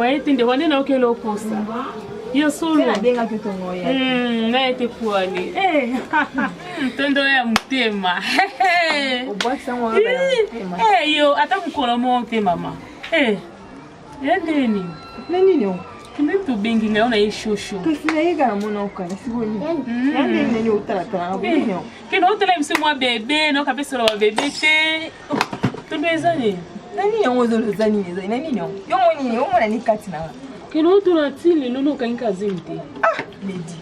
Ouais, tu ne connais pas le poste. Yo solo. Na benga que ton moya. Na ete poali. Tondo ya mtema. O boa que são mtema. Yo, ata mkola mo mtema mama. Yandeni. Nani no? Kimi tu bengi ngao na ishosho. Kasi na yiga na mona ukana siboni. Yandeni nani utara na boni. Kino utala msimu bebe no kabisa wa bebe te. Tondo ezani. Nani yongo lo zani ezani nani no? Yongo ni yongo na nikati na. Kino utula tili lolo kanka zimte. Lady.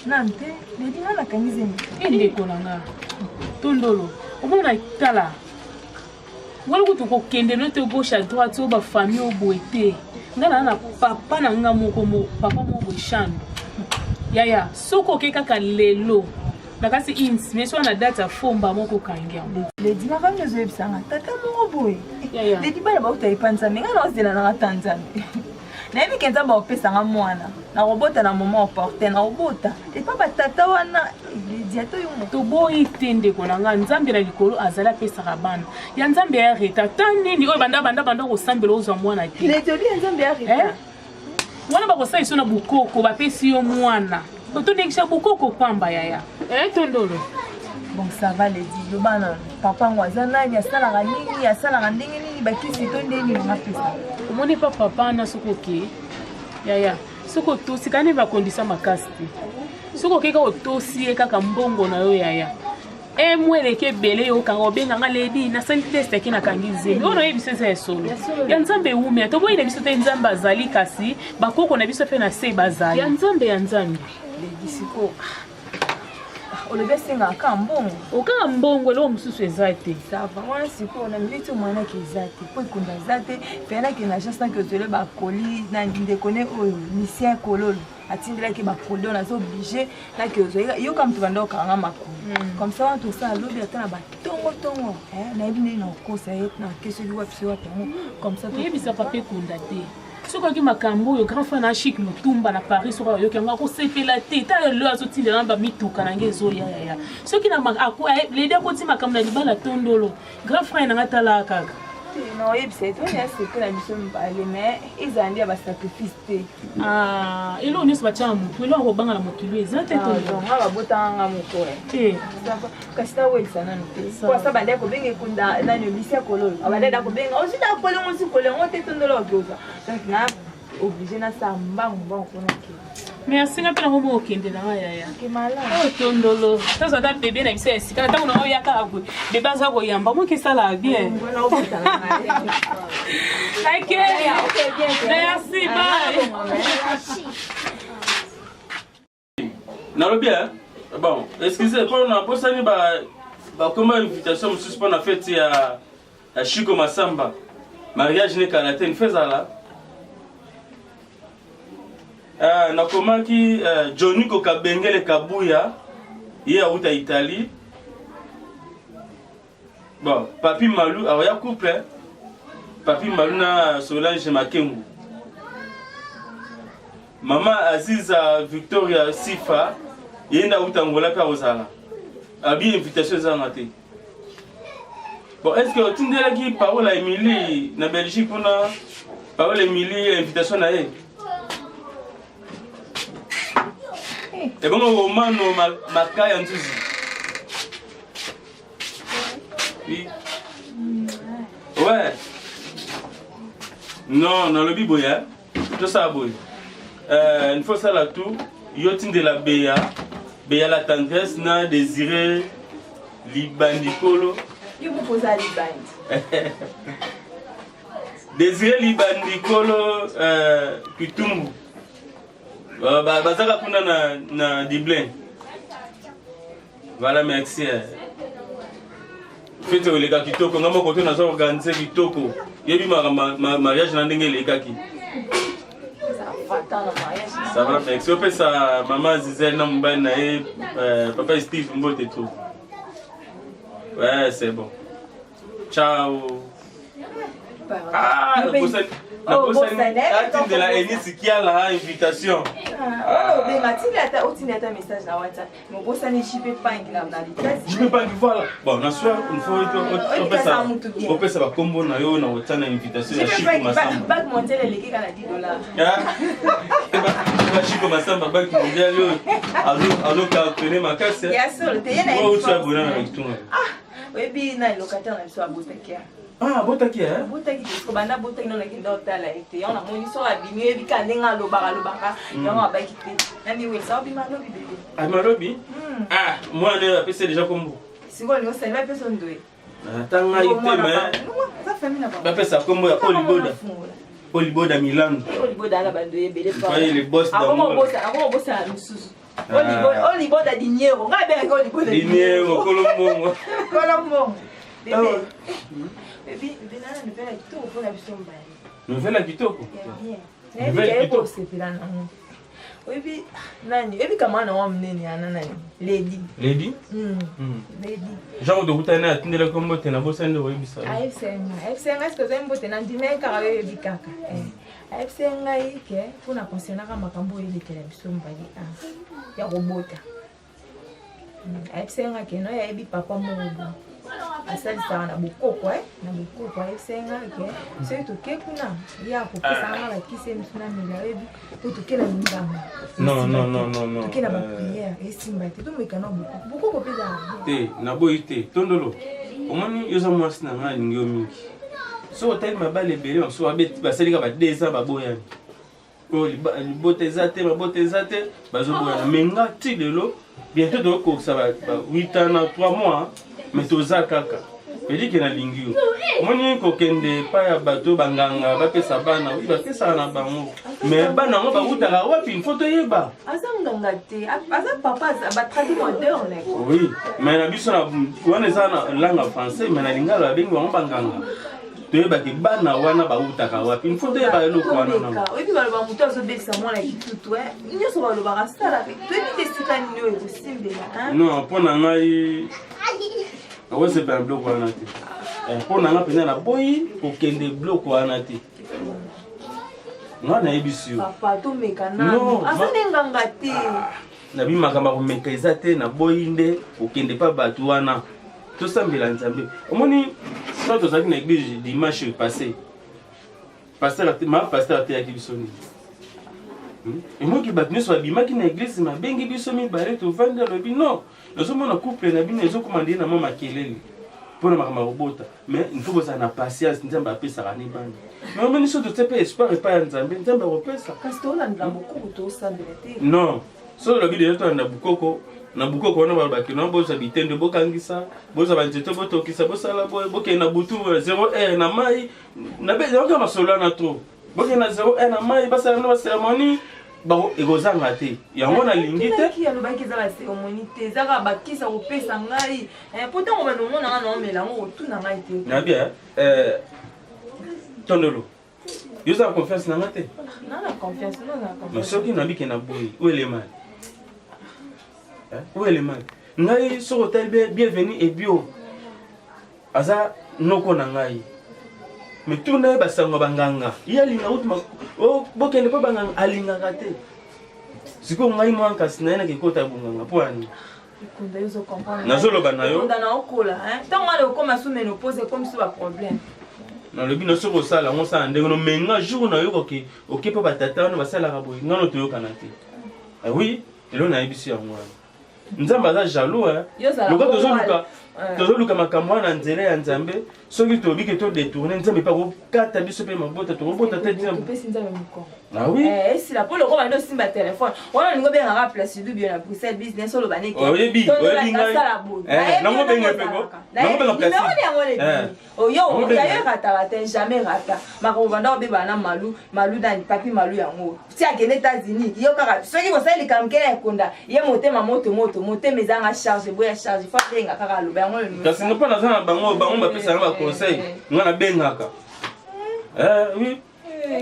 Nante, lady na kanyize ni. Ende konanga. Tondolo. Omona tala. Wala kutuko kende no te gauche à droite o ba famille o boete. Ngana na papa na nga moko mo papa mo bochando. Yaya, soko ke kaka lelo. Nakasi ins, mais so na data fomba moko kangia. Lady na kama zo ebisanga tata mo boy. Yaya. Lady bana ba utaipanza menga na osela na Tanzania. Na hivi kenza ba opesa nga mwana. Na robota na moment opportun na robota. Et papa tata wana Lady ato yo to boy tende konanga nzambe na likolo azala pesa rabana. Ya nzambe ya reta tani ni oyo banda ko sambela ozwa mwana ki. Lady obi nzambe ya reta. Wana ba ko sai sona bukoko ba pesi yo mwana. To nekisha bukoko pamba yaya. Tondolo. Bon ça va Lady. Yo bana papa ngwaza nani asala nini asala ndenge nini bakisi to ndeni na pesa. Omoni pa papa na sokoke. Yaya. Soko to sikane ba kondisa makasti. Soko keka otosi kaka mbongo na yo yaya. Mweleke bele yo kanga benga nga lady na sali test ki na kangize. Ono yebisa za solo. Ya nzambe ume atobo ile biso te nzamba azali kasi bakoko na biso fe na se bazali. Ya nzambe Lady siko. Olebe singa ka mbongo. Oka mbongo lo mususu ezate. Sava wana siko na milito mwana ke ezate. Po ikunda ezate pena ke na chance que tole ba koli na ndekone oyo misien kololo. Atindela ke ba koli on a obligé na ke ozo yo comme tu vando kanga makulu. Comme ça on tout ça lobi atana ba tongo na ibini na conseiller na question du web sur comme ça to yebisa papier kunda te. Soko ki makambo yo grand frère na chic mutumba na Paris soko yo kenga ko sepela te ta le azo tindela ba mituka na ngezo ya soki na akwa le de ko ti makambo na libala tondolo grand frère na ngatala kaka non yebisa to ya se que la mission mbale mais izandi ba sacrifice te elo ni ba chamu elo ko banga la mokilo ezate tondolo nga ba botanga moko kasi ta welsa nanu te kwa sa bande ko benge kunda na no lisia kololo abande da ko benga osita kolongo si kolongo te tondolo okoza donc na obligé na sa mbang ko na ke merci nga pela ngomo okende na yaya ke mala tondolo tazo da bébé na biso esika na tango na oya ka agwe bébé aza ko yamba mo ke sala bien ngona obota na OK bien merci bye Nalobi bon excusez pour na posani ba comme invitation monsieur pour na fête ya Chico Masamba mariage ne karaté fezala nakomaki Johnny Kokabengele Kabuya ye auta Italie bon papi Malou aya couple papi Malou na Solange Makengu mama Aziza Victoria Sifa yenda utangola pa ozala abi invitation za ngate bon est-ce que tindela ki Paola Emily na Belgique pour na Paola Emily invitation na ye et bon au mano makaya nzuzi oui ouais non le biboya tout ça boy une fois ça là tout yotin de la beya la tendresse na désiré libandikolo you propose à liband désiré libandikolo kitumbu bazaka kuna na Dublin voilà merci fete oleka kitoko ngamo koto na zo organiser kitoko yebi mariage na ndenge lekaki ça va merci opé ça maman Zizel na mbana na e papa Steve mbote tout ouais c'est bon ciao de la Enis qui a la invitation. Message na WhatsApp. Mais bon ça ne chipé pas là dans les Je peux pas voilà. Bon, na soir une fois on peut ça va combo na yo na WhatsApp na invitation ya chipo masamba. Pas monter les liquide à $10. Ba chipo masamba ba mondial yo. Allo cartonner ma casse. Ya solo te yana. Moi tu as bonheur avec toi. Oui, puis na locataire na so abotakia. Ah, botaki hein? Botaki ko banda botaki no na kinda otala ete. On a moni so abimi ebi kanenga lobaka. Yango abaki te. Nani we sa obi malobi bébé. Ah, malobi? Ah, moi on a passé déjà combo. Si on est au sein, la personne doit. Tanga ite mais. Ça famille n'a pas. Ba pesa combo ya Poliboda Milan. Poliboda la bande belé pas. Voyez les boss d'amour. Avant boss à Misuzu. Oliboda dinero. Nga be ko Oliboda dinero Colombo. Colombo. Bébé. Bébé nana ne fait tout pour la biso mbali. Nouvelle kitoko. Bien. Nouvelle kitoko c'est là non. Oui, nani, ebi kama na wa mnene ana nani? Lady. Lady? Lady. Genre de route na tindela kombo tena bosende wa ibisa. AFCN est-ce que vous aimez tena ndime ka we bikaka. AFCN ngai ke pona pensionnat ka makambo ile kele biso mbali ya robota. AFCN ke no ya ebi papa mo asali sana na bukoko na bukoko AFCN ke c'est to ke kuna ya ko pesa ngala kise msuna milaebi to to ke na ngamba. Non. To ke na ba prière et simbati to mekana bukoko pesa. Te na boite tondolo. Omoni yoza mwasi na ngala ngio mingi. So hotel mabale belé so abeti basalika ba 2 ans baboyani. Ko libotezate babotezate bazoboyana menga ti lelo bientôt donc ça va 8 ans na 3 mois mais toza kaka. Pedi ke na lingio. Moni ko kende pa ya bato banganga ba pesa bana oui ba pesa na bango. Mais bana ngo ba utaka wapi une photo yeba. Asa nganga te. Asa papa ba traducteur on est. Oui, mais na biso na wana sana langue français mais na lingala bengi ngo banganga. Toyeba ke bana wana ba utaka wapi une photo yeba eloko wana na. Oui, puis ba muto azo bekisa mwana kitutu nyoso ba lo ba rasta pe. To ebi tesika ni yo ko simbela Non, pona ngai awo se pa bloc wana te. Pona nga pena na boyi ko kende bloc wana te. Ngana ebisi yo. Papa to meka na. Asa nganga te. Na bi makamba ko meka ezate na boyi nde ko kende pa batu wana. To sambela nzambe. Omoni quand on a une église dimanche passé. Pasteur a été bisoni. Et moi qui battu sur bima qui na église ma bengi bisomi bare to vendre le bi non. Nous sommes en couple na bino ezo commander na mama kelele. Pour na makamba robota. Mais il faut que ça na patience nzamba pesa rani bani. Mais on meni so to tepe espoir et pas nzambe nzamba repesa. Pasteur na ndamoko to sambela te. Non. So le bi de to na bukoko. Na bukoko wana balbaki na boza bitende bokangisa boza banzeto botokisa bosala boke na butu 0 na mai na be yoka masolo na tro boke na 0 na mai basala na cérémonie ba egozanga te yango na lingite ki alo baki za la cérémonie te zaka bakisa kopesa ngai pourtant on va nous mona na omela ngo tout na ngai te na bien tondolo yoza confiance na ngate na confiance na mais soki na biki na boyi où est le mal. Où est le mal? Ngai sur hôtel bienvenue et bio. Aza noko na ngai. Mais tout na ba sango banganga. Ya linga utma oh bokende pa banganga alinga kate. Siko ngai mo ankasi na ke kota bunganga po ani. Konda yozo comprendre. Nazolo banayo. Konda na okola tant on a comme sous ménopause comme ça ba problème. Na le bino soko sala on sa ndenge no menga jour na yo koki okepa batata no basala ka boy ngano to yo kanate. Ah oui, elo na ibisi ya mwana. Nzamba za jaloux tozoluka makambo wana nzela ya nzambe soki tobiki to détourner nzambe pa kokata biso pe mabota tobota te nzambe. Ah oui si la polo ko ba ndo simba téléphone wana ningo be ngaka place du bien na Bruxelles business solo baneki oyebi ngai nango benga peko nango benga place yo ya rata rata jamais rata mako banda be bana malu dans papi malu yango ti akene États-Unis yo kaka soki ko sali kamkela konda ye motema moto mezanga charge boya charge fa benga kaka lo bango le kasi no pa na sana bango ba pesa na conseil ngana bengaka oui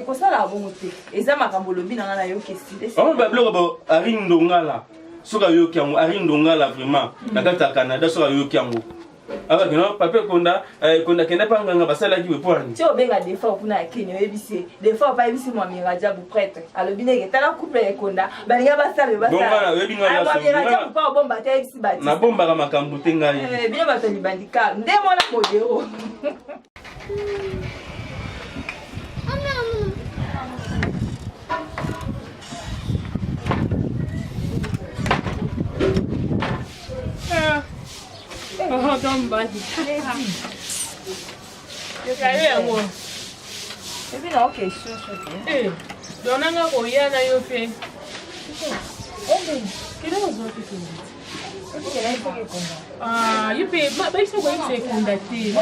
ko sala bongo te eza makambo lobi na ngana yo kesi on ba bloga ba arindo ngala soka yo kyango arindo ngala vraiment na kata Canada soka yo kyango aba kino papa konda kenda pa nganga basala ki wepwani ti obenga des fois kuna kini oyebisi des fois pa yebisi mwami Rajabu prêtre alobi ndenge tala couple ya konda balinga basala bonga webi ngala mwami Rajabu pa obomba te yebisi bati na bomba ka makambo te ngai bino bato libandika nde mwana modero Oh, gambadi. Kaya yango. Ebi na okay shosho. Donanga ko yana yo fe. Kile uzote kingi. Yupe ba iso ko iso kundati.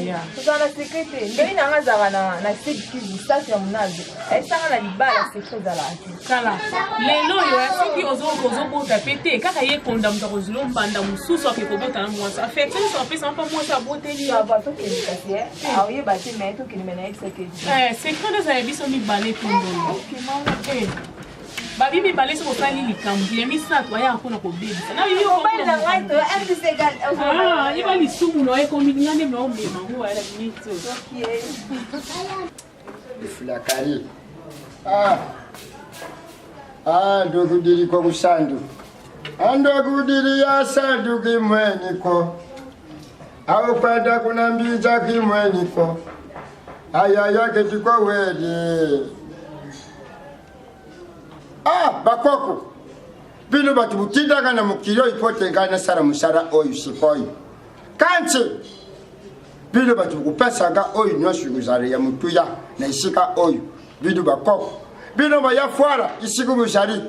Ya. Tuzana secrete. Ndeni nanga zaka na secret station ya munazi. Esanga na libala secret za la. Kala. Lelo yo asiki ozobota pete kaka ye konda mutakozilo mbanda mususu akekobota na mwasa. Afete so pesa mpa mwasa boteli. Ya ba to kenikasi aoye ba te meto kinimena execute. Secret za biso mi bale tondo. Okay mama. Babibi balé sur le lit il a mis ça toi ya akona ko baby na yo ko bali na ngai to MTC gal il va li sumu no e ko mi ngane no me mangu ala minito okay Fulakari ndugu dili kwa kusandu ndugu dili ya sandu kimweni ko au kwenda kuna mbija kimweni ko aya yake tiko wedi bakoko bino batu butindaka na mukiro ipote ngana sara musara oyu sikoyi kanche bino batu kupesanga oyu nyoshu kuzari ya mutuya na isika oyu bino bakoko bino bayafwara isiku buzari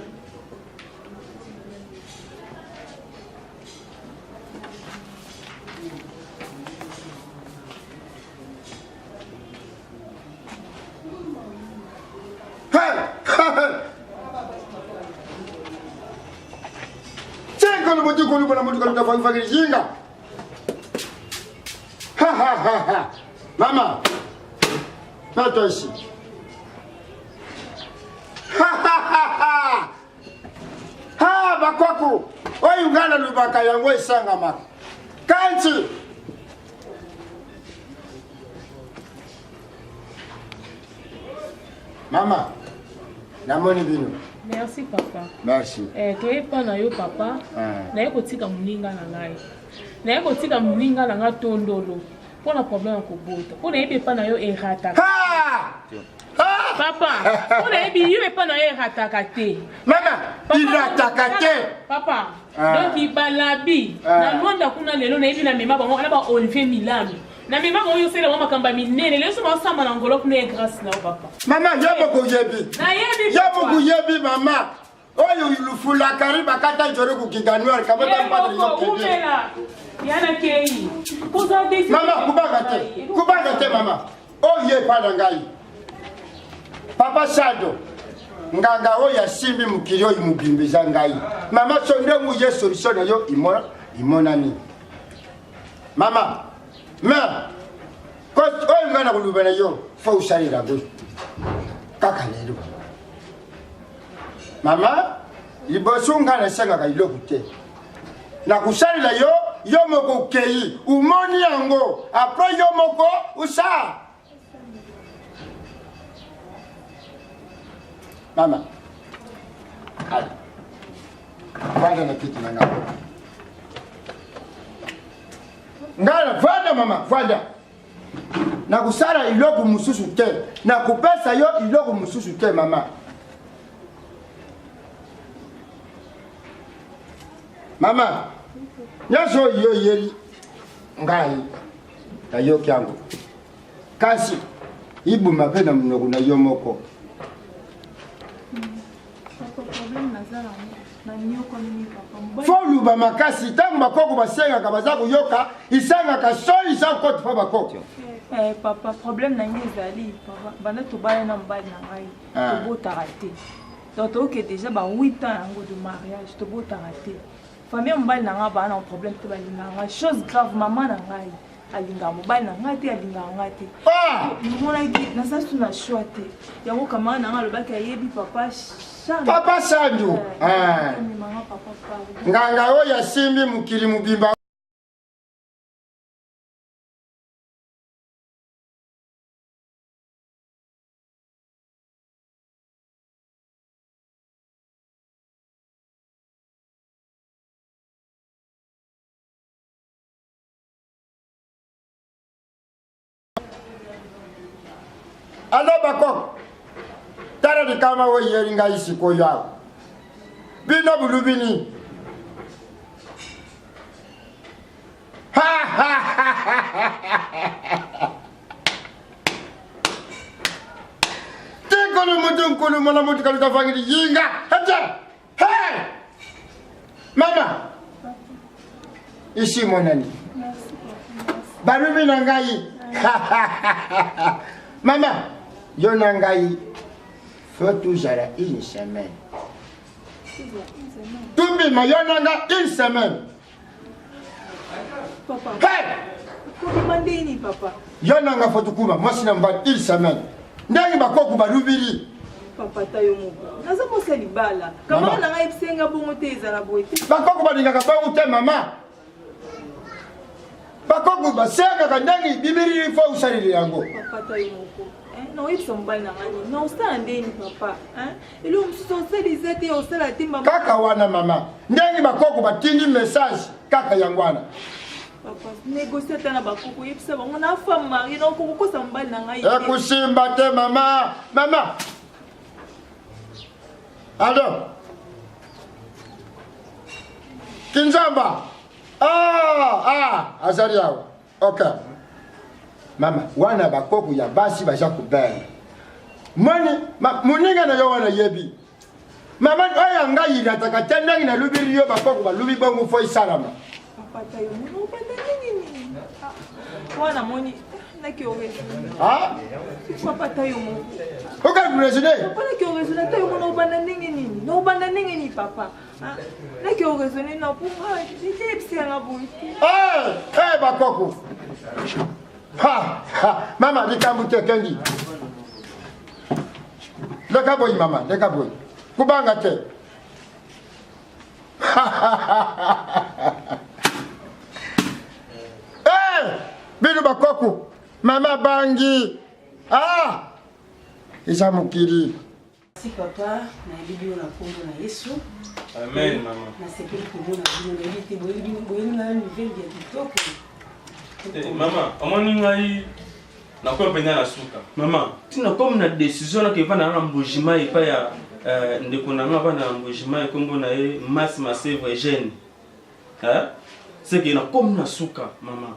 Kalau baju kalau mana baju kalau dah faham jinga. Mama, nato isi. Bakwaku, oi ungana lubaka yangu isanga maka. Kanchi. Mama, namoni bino. Merci papa. Merci. Toye pa na yo papa. Na ye kotika muninga na ngai. Na ye kotika muninga na nga tondolo. Pona problème ko bota. Pona yebe pa na yo erata. Papa, pona yebi yo pa na yo erata kate. Mama, irata kate. Papa, donc ibalabi. Na londa kuna lelo na yebi na mema bango na ba Olivier Milano. Na mema bango yo sele mama kamba minene. Leso ba sama na ngolo kuna grâce na papa. Mama, yabo ko yebi. Na yebi. Yabo ko yebi mama. Oyo ilufula kariba kata jore ku kiganwar kabata mpadri yoke. Yana kei. Poza desi. Mama, kubanga te mama. Oye pada ngai. Papa Sado. Nganga oya simbi mukiro imubimbiza ngai. Mama sonde mu ye solution yo imona ni. Mama. Ko oyo ngana kulubana yo fo ushalira go. Kaka lelo. Mama, liboso ngana senga ka iloku te. Na kushalira yo moko kei umoni yango après yo moko usa. Mama. Hai. Vada na kitu na ngako. Ngana vada mama, vada. Na kusala iloku mususu te. Na kupesa yo iloku mususu te mama. Mama. Nyaso yo yeri. Ngai. Na yo kyangu. Kasi. Ibu mapena mnogo na yo moko. Folu ba makasi tamba koko basenga ka baza kuyoka isanga ka soli za kote fa bakoko. Papa problème na ngi ezali papa bana to bana na mbali na ngai to bota raté. Donc OK déjà ba 8 ans yango de mariage to bota raté. Famille mbali na nga bana problème to bali na nga chose grave maman na ngai alinga mobali na ngai te alinga ngai te. Mona ki na sa tuna choix te. Yango kama na nga lo baki yebi papa Papa Sandu. Nganga oya simbi mukiri mubimba. alo bako tara di kama wo yeri ngai siko ya bino bulubini Tekolo mudun kulu mana mudu kalau tak fangi yinga hajar hey mama isi monani barubi nangai mama yo nangai faut toujours une semaine tumbi ma yo nanga une semaine Papa. Hey! Comment dit papa? Yo nanga faut tukuma moi sina mba une semaine ndani bakoko barubiri Papa tayo moko. Naza mosali bala. Kama nanga ipsenga bongo te ezala boite. bakoko balingaka bangu te mama bakoko basenga kandani bibiri fo usalili yango Papa tayo moko. No ipso mbali na ngani. No usala ndeni papa. Ilo msoseli zete osala timba. kaka wana mama ndani bakoko batindi message kaka yangwana Papa négocier tana bakoko ipsa bango na femme mari no koko sa mbali na ngai. ekusimba te mama mama alo kinzamba azali awa ok mama wana bakoko ya basi baza kubela moni moninga na yo wana yebi mama oyo ngai ilataka te ndenge nalubiri yo bakoko balubi bongo fo isalama Papa tayo moko banda nini? Wana moni naki orezo. Papa tayo moko. oka brezile Papa naki orezo na tayo mona banda nini? No banda nini papa? Naki orezo ni na puma. Nije ipsenga boite. bakoko mama likambu te kendi leka boy mama leka boy kubanga te bino bakoko mama bangi eza mokili Si papa na bibi na kombo na Yesu. Amen mama. Na sepeli komona bino na biti boyeli na nivel ya kitoko. Mama, omoni ngai na ko penya na suka. Mama, tina comme na décision na ke va na mbojima e pa ya ndeko na nga va na mbojima e kombo na e Mas Masevre Eugène. C'est que na comme na suka mama.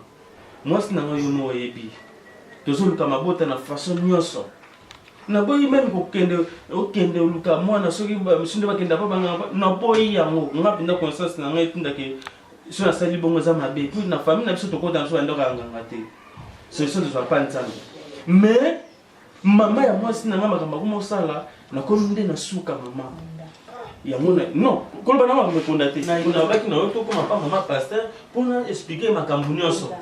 Moi sina nga yo no yebi. Tozoluka mabota na façon nyonso. Na boyi même okende oluka mwana soki msinde bakenda pa banga na boyi yango ngapinda conscience na ngai tinda ke so na sali bongo za mabe puis na famille na biso tokota so ndo kanganga te solution de pas ntango mais mama ya mwasi na mama kamba kuma sala na kominde na suka mama ya mona non kolba na mama mekonda te na baki na to kuma pa mama pasteur pour na expliquer makambo nyonso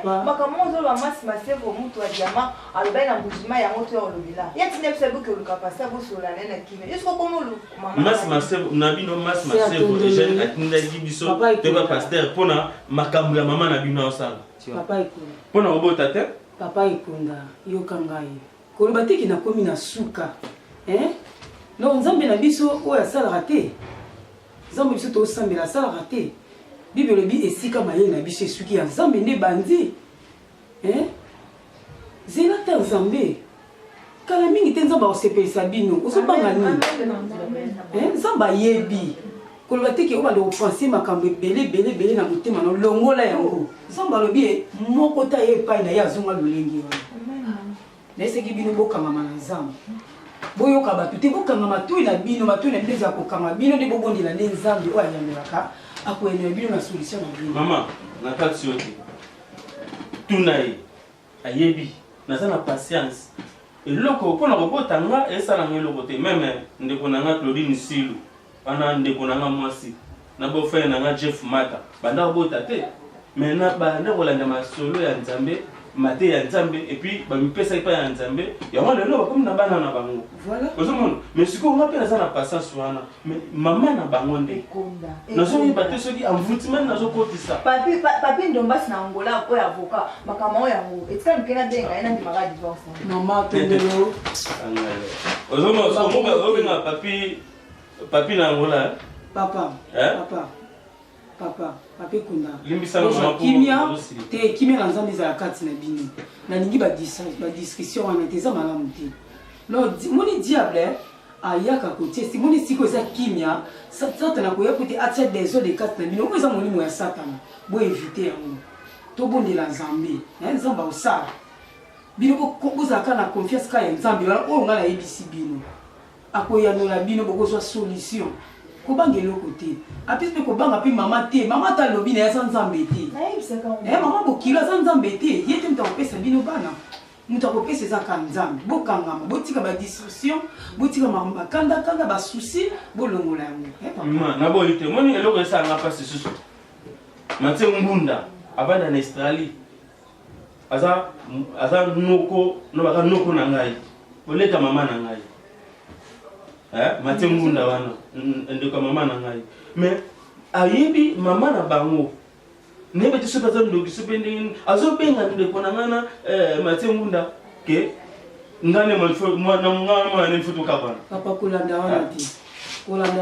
Makambo zo ba Mas Masevre mutu wa jamaa alobai na mbujima ya moto ya olobila. Yati ne pse buke oluka pasteur bo sola na kime. Yesko komo lu mama. Mas Masevre na bino Mas Masevre Eugène atinda biso te ba pasteur pona makambo ya mama na bino osala. Papa ikunda. Pona obota te? Papa ikunda yoka ngai. Koloba teki na komi na suka. Non nzambe na biso oyo asalaka te. Nzambe biso to sambela asalaka te. Bible lobi esika mayele na biso esuki ya nzambe nde bandi. Zela ta nzambe. Kala mingi te nzambe osepelisa bino. Osobanga nini? Nzambe ayebi. Koloba teki oba do penser makambo ebele na motema na longola yango. Nzambe alobi moko ta ye epai na ye azonga lolengi wana. Na eseki bino bokangama na nzambe. Boyoka bato te bokanga matui na bino matui na bino za kokanga bino nde bobondela nde nzambe oyo ayangelaka akoyenela bino na solution na bino. Mama na kati yote tuna ye ayebi naza na patience eloko mpona kobota nga esala nga eloko te meme ndeko na nga Claudine Silu wana ndeko na nga mwasi na bofere na nga Jeff Mata banda kobota te me na banda kolanda masolo ya nzambe mate ya nzambe et puis ba mipesa ipa ya nzambe yango lelo bakomi na bana na bango voilà ozomona mais siko nga pe naza na patience wana mais mama na bango nde nazoyeba te soki envoûtement nazokotisa papi ndombasi na Angola oyo avocat makambo yango etika mikena benga ena ndimaka divorce mama tendelo ozomona obenga papi na Angola papa papa kunda Limbisana mama kimia pour te kimia na nzambe za kati na bino na lingi ba discussion wana te za malamu te no moni diable ayaka kotie si moni siko za kimia satana ko yakuti atia des eaux de kati na bino ko za molimo ya satana bo éviter yango to bondela nzambe nzamba osala bino ko za kana confiance ka ya nzambe wala o ngala yebisi bino akoyanola bino bokozwa solution kobanga eloko te apesi mpe kobanga mpe mama te mama ta alobi na ye aza nzambe te mama bokilo aza nzambe te ye te moto akopesa bino bana moto akopesa ezaka nzambe bokangama botika badiscussion botika bakandakanda basusi bolongola yango naboyi te moni eloko esalanga mpasi susu matie mbunda avanda na Australie aza noko no baka noko na ngai boleka mama na ngai matie mbunda wana ndeko mama na ngai mais ayebi mama na bango nebe te sopa za ndoki sope ndenge azobenga ndeko na ngana matie mbunda ke ngane mwana mfutu kabana papa kolanda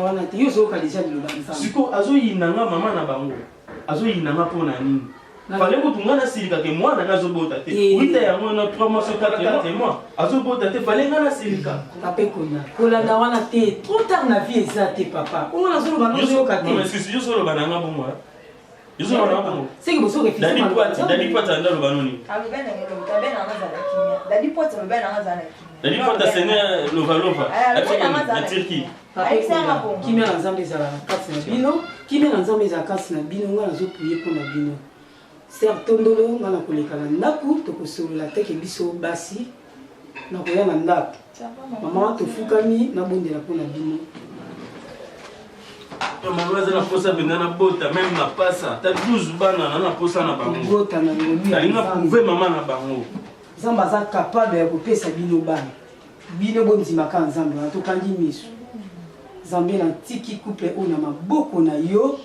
wana te yo zoka deja liloba nzambe siko azoyinanga mama na bango azoyinanga mpona nini fale kutungana silika ke mwana ngazobota te wita yango na 3 mois 4 mois azobota te fale ngana silika papa kolanda wana te trop tard na vie eza te papa ongana zoloba nozoyoka te mais si yo zoloba nanga bongo yo zoloba nanga bongo seki boso refuse dadi pata ndaloba noni dadi pata sene lova na Turquie kimia na nzambe ezala na kati na bino kimia na nzambe ezala kati na bino nga nazopuye mpo na bino ser tondolo nga na koleka na ndako tokosolola teke biso basi na koya na ndako mama tofukami nabondela mpo na bino mama aza na posa mpenza na bota meme na pasa ta 12 bana na posa na bango bota na lobi alinga prouve mama na bango nzambe aza capable ya kopesa bino bana bino bondimaka nzambe wana tokangi miso nzambe na tiki couple oyo na maboko na yo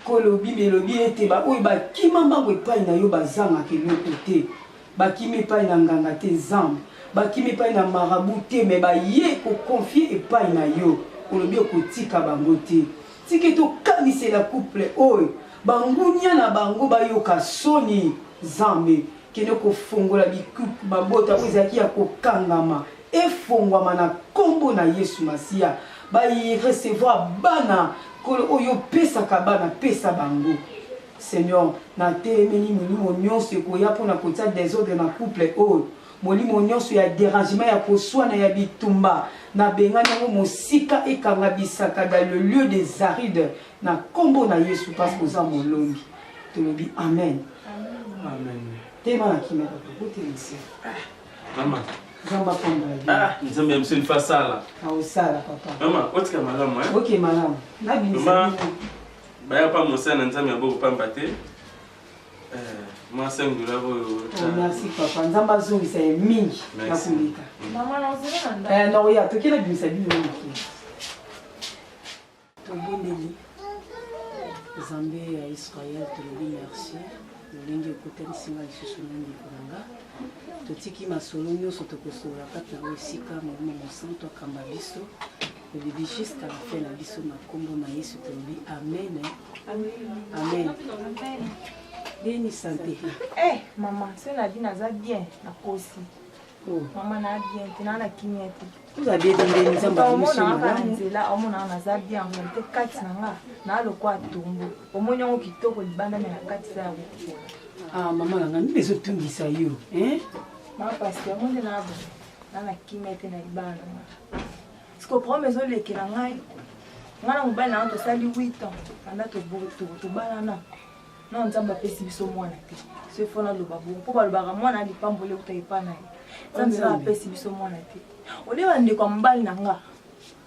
kolobi belobi ete baoyo bakima mbango epai na yo bazangaka eloko te bakimi epai na nganga te nzambe bakimi epai na marabu te me baye kokonfie epai na yo kolobi okotika bango te tiki tokanisela couple oyo bangunia na bango bayoka soni nzambe kende kofongola bikuku babota oyo ezalaki ya kokangama efongwama na nkombo na Yesu Masiya recevoir bana kolo oyo pesaka bana pesa bango Seigneur na telemeli molimo nyonso ekoya mpona kotia désordre na couple oyo molimo nyonso ya dérangement ya koswana ya bitumba na bengani yango mosika ekanga bisaka dans le lieu des arides na nkombo na Yesu parce que oza molongi tolobi amen tema na kimeka tokotelisa mama nzamba pamba nzambe ya mseni fasala aosala papa mama otika malamu ok malamu nabimisa baya pa mosala nzambe ya boko pamba te mwasi ngula boyo merci papa nzamba azongisa ye mingi na koleka noya toki nabimisa bino moki tobondeli nzambe ya israel tolobi merci lolenge ekotangisinga lisusu na ndeko nanga totiki masolo nyonso tokosolola kati na esika molimo mosantu akamba biso tolobi jusqu'à la fin na biso na nkombo na Yesu tolobi amen amen beni santé mama se na bi naza bien na kosi mama na bien te na kimia te oza bien ndenge nzambe nzela omona naza bien en réalité kati na nga na lokwa tombo omoni yango kitoko libanda na kati za ya mama nanga nini ezotungisa yo mama parce que monde na kimia te na libanda na siko problème ezolekela ngai mwana mobali na tosali 8 ans anda tobalana na nzambe apesi biso mwana te so ifo naloba bongo mpo balobaka mwana alipambole uta epa na ye nzambe apesi biso mwana te olie bandeko ya mobali na nga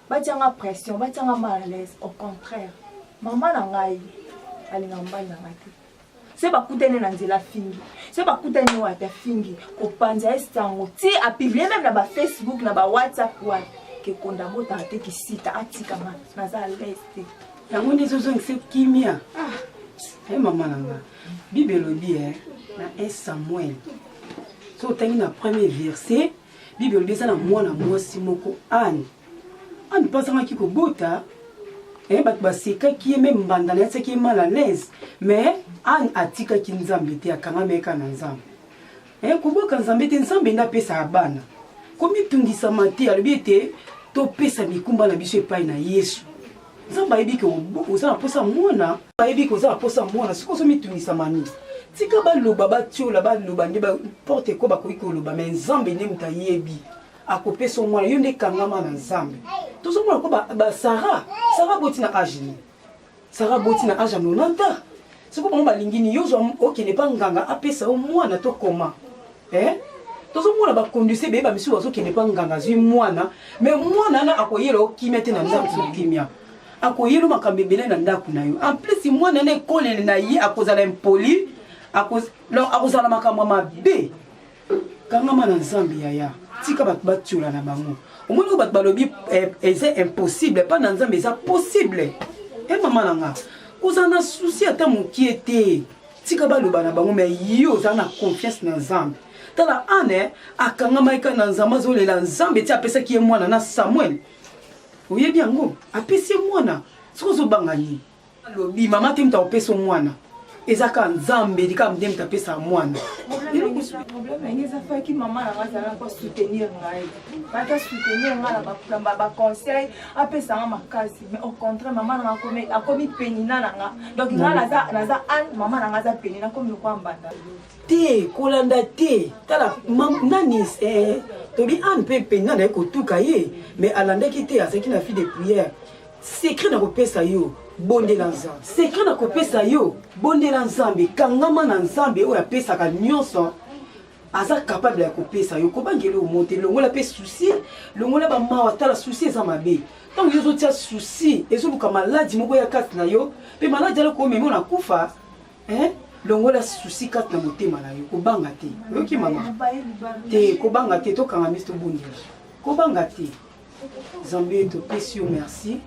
batianga pression batianga mal à l'aise au contraire mama na ngai alinga mobali na ngai te se bakutani na nzela fingi se bakutani wapi afingi kopanza esango ti apiblie même na bafacebook na bawhatsapp wapi kekonda botaka te kisita atikanga naza à l'aise te yango nde ezozongisa kimia mama nanga bible elobi na 1 Samuel so otangi na premier verset bible elobi eza na mwana mwasi moko ane mpe azangaki kobota bato basekaki ye me mbanda na atiaki ye mal à l'aise mais Anne atikaki nzambe te akangami eka na nzambe koboka nzambe te nzambe nde apesaka bana komitungisama te alobi ete topesa mikumba na biso epai na yesu nzambe ayebi ke oza na posa mwana ayebi ke oza na posa mwana soki ozomitungisama nini tika baloba batiola baloba nde porte ko bakoki koloba me nzambe nde moto ayebi akopesa mwana yo nde kangama na nzambe tozomona ko Sara boti na age ni Sara boti na age ya 90 soki bango balingi ni yo okende pa nganga apesa o mwana to koma tozomona bakonduise beye bamisusu bazokende pa nganga azwi mwana me mwana wana akoyela okimia te na ndako okimia akoyela makambo ebele na ndako na yo en plus mwana na ekolele na ye akozala impoli akozala makambo mabe kangama na nzambe yaya tika bato batiola na bango omoni ko bato balobi eza impossible pa na nzambe eza possible mama nanga kozala na susi ata mokie te tika baloba na bango me yo ozala na confiance na nzambe tala Anne akangama eka na nzambe azolela nzambe ti apesaki ye mwana na Samuel oyebi yango apesi ye mwana soki ozobanga nini alobi mama te moto akopesa mwana ezaka nzambe lika mde moto apesa mwana problème yango ezafaki mama nanga azala kosoutenir ngai baka soutenir ngai na baconseil apesanga makasi mais au contraire mama nanga akomi penina nanga donc ngai naza Anne mama nanga aza penina akomi lokwa mbanda te kolanda te tala nani tobi Anne mpe penina naye kotuka ye mais alandaki te azalaki na fille de prière secret na kopesa yo bondela nzambe secret na kopesa yo bondela nzambe kangama na nzambe oyo apesaka nyonso aza capable ya kopesa yo kobangeli omonte longola mpe souci longola bamawa tala souci eza mabe ntango yo ozotia souci ezoluka maladi moko ya kati na yo mpe maladi aloko omemi ona kufa longola souci kati na motema na yo kobanga te oyoki mama te kobanga te tokanga misi tobondela kobanga te nzambe topesi yo merci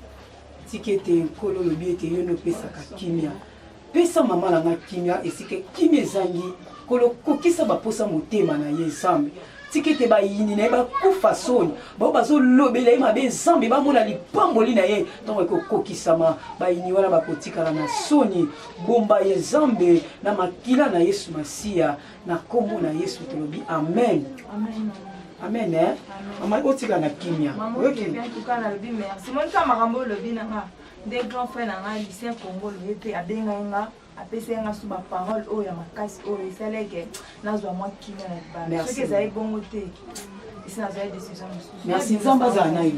tiki ete nkolo lobi ete yo nopesaka kimia pesa mama nanga kimia esika kimia ezangi kolo kokisa baposa motema na ye nzambe tiki ete bayini na ye bakufa soni bao bazolobela ye mabe nzambe bamona lipamboli na ye ntango ekokokisama bayini wana bakotikala na soni bomba ye nzambe na makila na yesu masiya na kombo na yesu tolobi amen amen mama otika na kimia merci monika makambo olobi nanga nde grand frère nanga Lucien Congo lobi mpe abengai nga apesi nga su baparole oyo ya makasi oyo esaleke nazwa mwa kimia na libala soki ezali bongo te esi nazwali décision mosusu merci nzambe azala na yo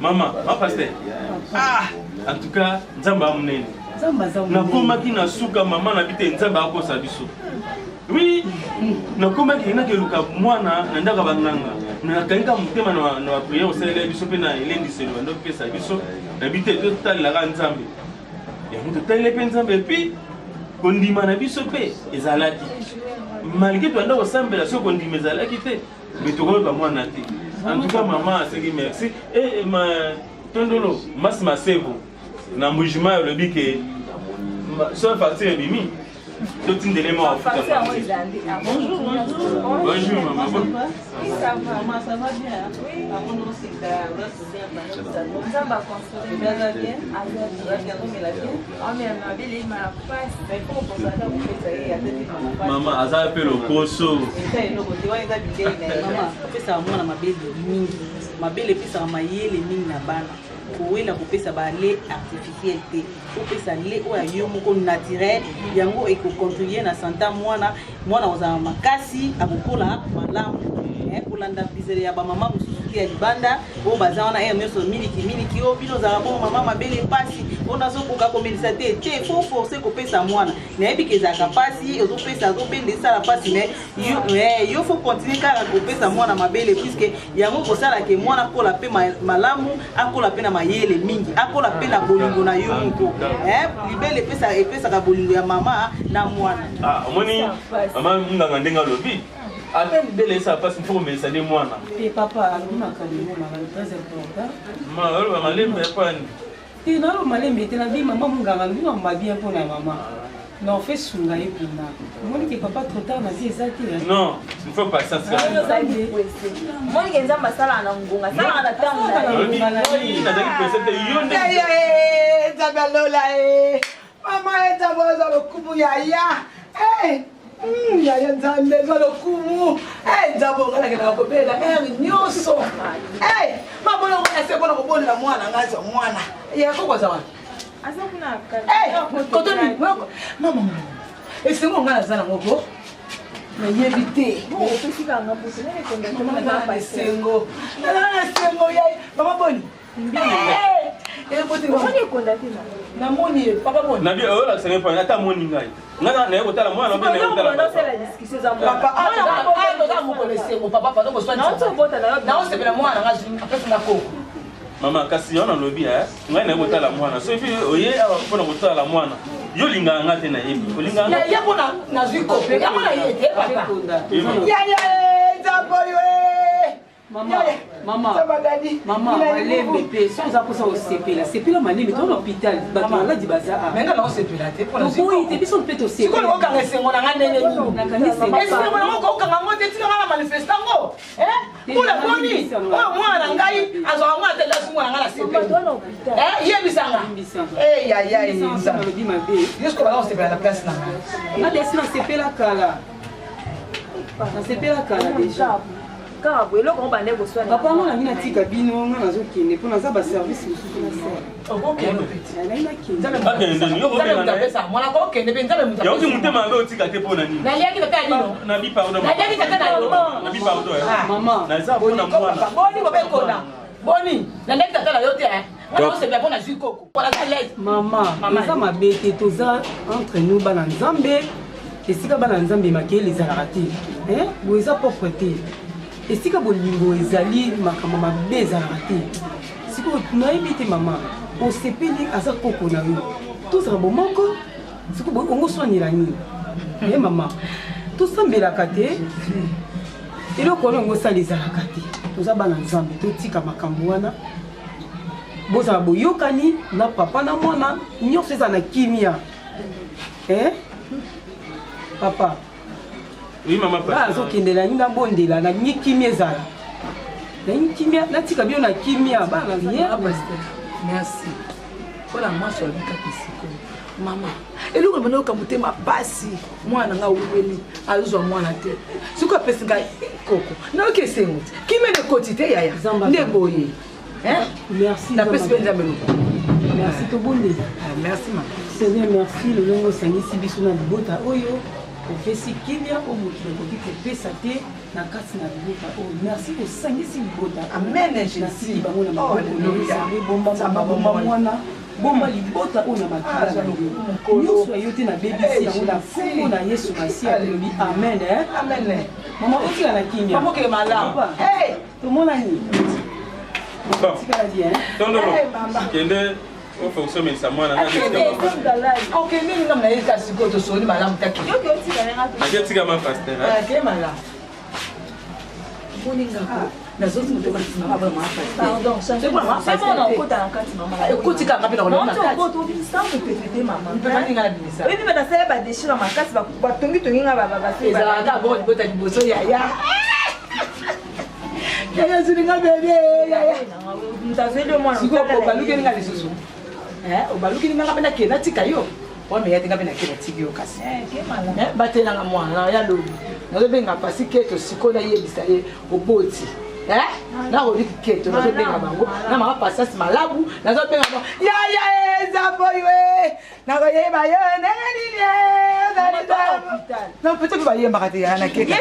mama pasteur en tout cas nzambe amunene nakomaki na suka mama na bite nzambe akosa biso oui nakomaki nakeluka mwana na ndaka banganga nakangika motema na bapriere osaleli biso mpe na elendiselo bando pesa biso na bite totalelaka nzambe yango totalele mpe nzambe epi kondima na biso mpe ezalaki malgré toanda kosambela soki kondima ezalaki te me tokoyoka mwana te en tout cas mama aseki merci tondolo masi masebo na mbujima olobi ke so facture ebimi totindele ma wafuta bonjour maman Maman, ça va bien. Maman, aza pe lokoso. Pesa mwana mabele mingi. Mabele pesa mayele mingi na bana. Kowela kopesa ba lait artificiel te. Kopesa lait oya yo moko naturel yango eko contribuer na santé mwana ozala makasi akokola malamu. Kolanda bizere ya ba mama musuki ya libanda o bazana ya nyoso miliki o bino za bon mama mabele pasi ona zo koka komelisa te faut forcer ko pesa mwana na ebike za kapasi ozo pesa zo bende sala pasi mais yo faut continuer kala ko pesa mwana mabele puisque yango ko sala ke mwana kola pe malamu akola pe na mayele mingi akola pe na bolingo na yo moko libele pesa ka bolingo ya mama na mwana omoni mama nganga ndenga lobi Attends, belle ça passe pour me ça des mois et papa on a calmé maman très important ma malem mais pas et non malem mais tu n'as dit maman nganga lui on m'a bien pour la maman Non, fais sunga et pina. Moi, je papa trop tard, mais c'est ça qui est. Non, il ne faut pas ça. Moi, je suis en sala na ngunga. Sala na tanga. Zabalola mama etaboza lokumu yaya. Yaya nzambe lokumu. Nzabonga na kena kopela nyonso. Mama lo ngase bona kobonela mwana ngazo mwana. Yakho zawa. Asakuna kotoni mama esengo ngala zana ngoko na yebite tusika ngabuso nene konda mama esengo yayi mama boni boti ngoni konda tina na moni papa boni na bi ola sene pa ata moni ngai ngana na yekotala mwana na na kotala c'est la discussion za papa za mo kolesengo papa pa donc soit na to bota na osepela mwana ngazi apesa na koko mama kasi ona lobi ngai na yekotala mwana so ifi oye pona kotala mwana yo linga ngate na yebi olinga ya bona na zwiko ya mwana yete papa ya zaboyo Maman, malembe pe so za kosa osepela sepela malemi to l'hôpital bato na di bazar menga na osepela te pour ko ite biso pe to sepela siko ko kanga sengo na ngane ni na kanga sengo sengo na ko kanga ngote tina na manifestango kula boni mwana ngai azo ngwa te la mwana ngala sepela ye bisanga ya nza na lobi mabe yesko ba osepela na place na na desina sepela kala na sepela kala déjà car bwelo ko bande ko soana papa ngana mina tika bino ngana zo kende pona za ba service mususu na sa okay no petit na ina kende bakende yo ko na pesa mwana ko kende be nzabe mutapesa yo ki mutema mbe otika te pona nini na yaki tata bino na bi pardon na yaki tata na yo na bi pardon mama na za pona mwana boni ko be kona boni na yaki tata na yo te ngana osepela pona zwikoko wala za lez mama eza mabe te toza entre nous bana nzambe esika bana nzambe makeli ezalaka te boye eza propre te esika bolingo ezali makambo mabe ezalaka te sikoyo nayebi te mama osepeli aza koko na yo tozala bomoko siko ongoswanela nini mama tosambelaka te eloko wana ongosala ezalaka te toza bana nzambe totika makambo wana bozala boyokani na papa na mwana nyonso eza na kimia papa oui maman pas azokendela nini nabondela na nini kimia ezala na nini kimia natika bio na kimia bana merci mpona mwasi olobikaki sikoyo mama eloko bana yoka motema pasi mwana nga oweli azozwa mwana te sikoyo apesi ngai koko nayoki esengo te kimene ekoti te yaya nde boye napesi mpe nzambe loko merci tobondeli merci mama seigneur merci lolongo osangisi biso na libota oyo opesi kimia o mokili okoki kopesa te na kati na libota oyo merci osangisi libota amen nasili bango na mabomba mwana bomba libota oyo na makila na yo nyonso ya yo te nabebisi yango na kombo na yesu masiya alobi amen mama otika na kimia tomonani tikala bien kende o fonction mais ça moi na OK mimi ngam na yeka siko to soni malamu taki yoki otika na ngato aketika ma pasteur ke mala boninga ko na zote mtoka simama ba mafa pardon c'est bon na kota na kati mama ekotika ngapi na kolona kati non to bi sans pépété mama mpemani ngala binisa oui mais ça ba déchira makasi ba tongi nga ba ezala ka bon bota liboso yaya yaya zulinga bebe yaya ntazeli mwana siko ko baluke nga lisusu obaluki ninga ngabe nakenda tika yo wameya te ngabe nakenda tiki yo kasi batelanga mwana ya lobi nazobenga pasi keto siko nayebisa ye oboti nakoliki keto nazobenga bango na mama pasasi malabu nazobenga bango yaya ezaboywe nakoyeba yo ndenge nini ezali peut-être bayembaka te yana keka